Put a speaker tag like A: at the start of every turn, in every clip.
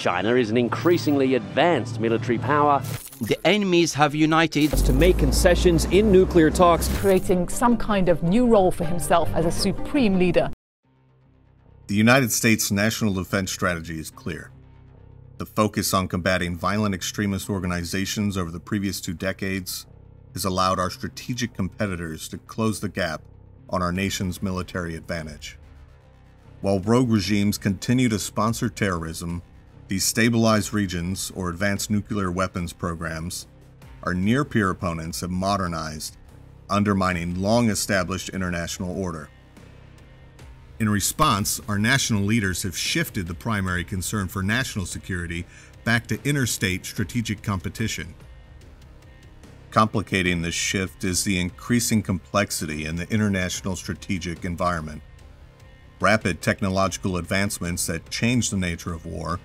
A: China is an increasingly advanced military power.
B: The enemies have united
C: to make concessions in nuclear talks,
D: creating some kind of new role for himself as a supreme leader.
E: The United States national defense strategy is clear. The focus on combating violent extremist organizations over the previous 2 decades has allowed our strategic competitors to close the gap on our nation's military advantage. While rogue regimes continue to sponsor terrorism, destabilize regions, or advance nuclear weapons programs, our near-peer opponents have modernized, undermining long-established international order. In response, our national leaders have shifted the primary concern for national security back to interstate strategic competition. Complicating this shift is the increasing complexity in the international strategic environment. Rapid technological advancements that change the nature of war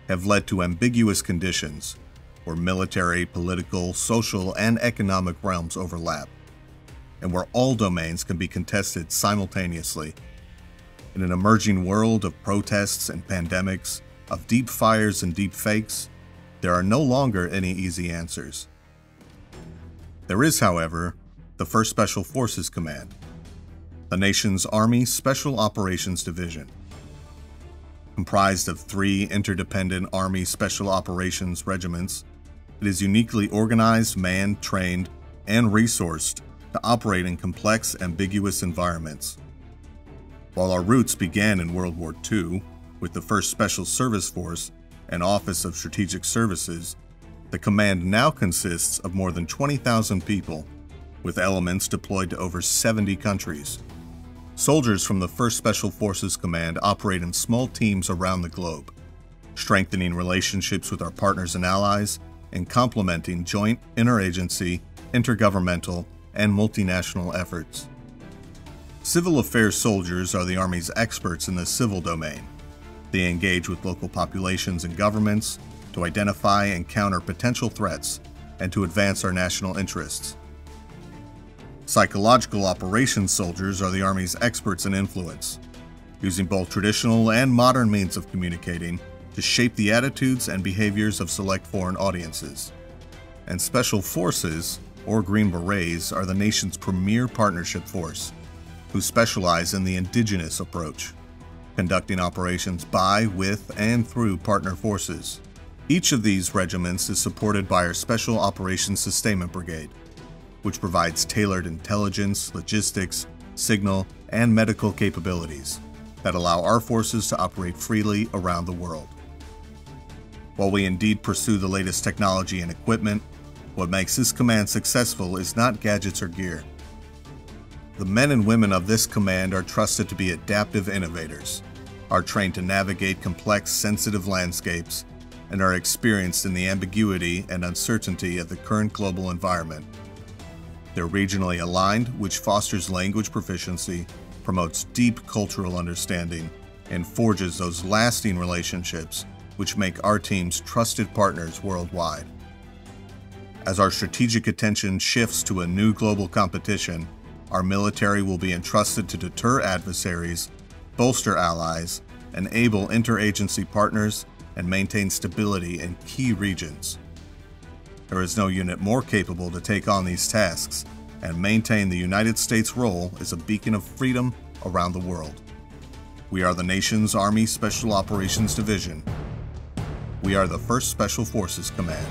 E: have led to ambiguous conditions where military, political, social, and economic realms overlap, and where all domains can be contested simultaneously. In an emerging world of protests and pandemics, of deep fires and deep fakes, there are no longer any easy answers. There is, however, the 1st Special Forces Command, the nation's Army Special Operations Division. Comprised of 3 interdependent Army Special Operations regiments, it is uniquely organized, manned, trained, and resourced to operate in complex, ambiguous environments. While our roots began in World War II with the 1st Special Service Force and Office of Strategic Services, the command now consists of more than 20,000 people, with elements deployed to over 70 countries. Soldiers from the 1st Special Forces Command operate in small teams around the globe, strengthening relationships with our partners and allies and complementing joint, interagency, intergovernmental, and multinational efforts. Civil affairs soldiers are the Army's experts in the civil domain. They engage with local populations and governments to identify and counter potential threats and to advance our national interests. Psychological operations soldiers are the Army's experts in influence, using both traditional and modern means of communicating to shape the attitudes and behaviors of select foreign audiences. And Special Forces, or Green Berets, are the nation's premier partnership force, who specialize in the indigenous approach, conducting operations by, with, and through partner forces. Each of these regiments is supported by our Special Operations Sustainment Brigade, which provides tailored intelligence, logistics, signal, and medical capabilities that allow our forces to operate freely around the world. While we indeed pursue the latest technology and equipment, what makes this command successful is not gadgets or gear. The men and women of this command are trusted to be adaptive innovators, are trained to navigate complex, sensitive landscapes, and are experienced in the ambiguity and uncertainty of the current global environment. They're regionally aligned, which fosters language proficiency, promotes deep cultural understanding, and forges those lasting relationships which make our teams trusted partners worldwide. As our strategic attention shifts to a new global competition, our military will be entrusted to deter adversaries, bolster allies, enable interagency partners, and maintain stability in key regions. There is no unit more capable to take on these tasks and maintain the United States' role as a beacon of freedom around the world. We are the nation's Army Special Operations Division. We are the 1st Special Forces Command.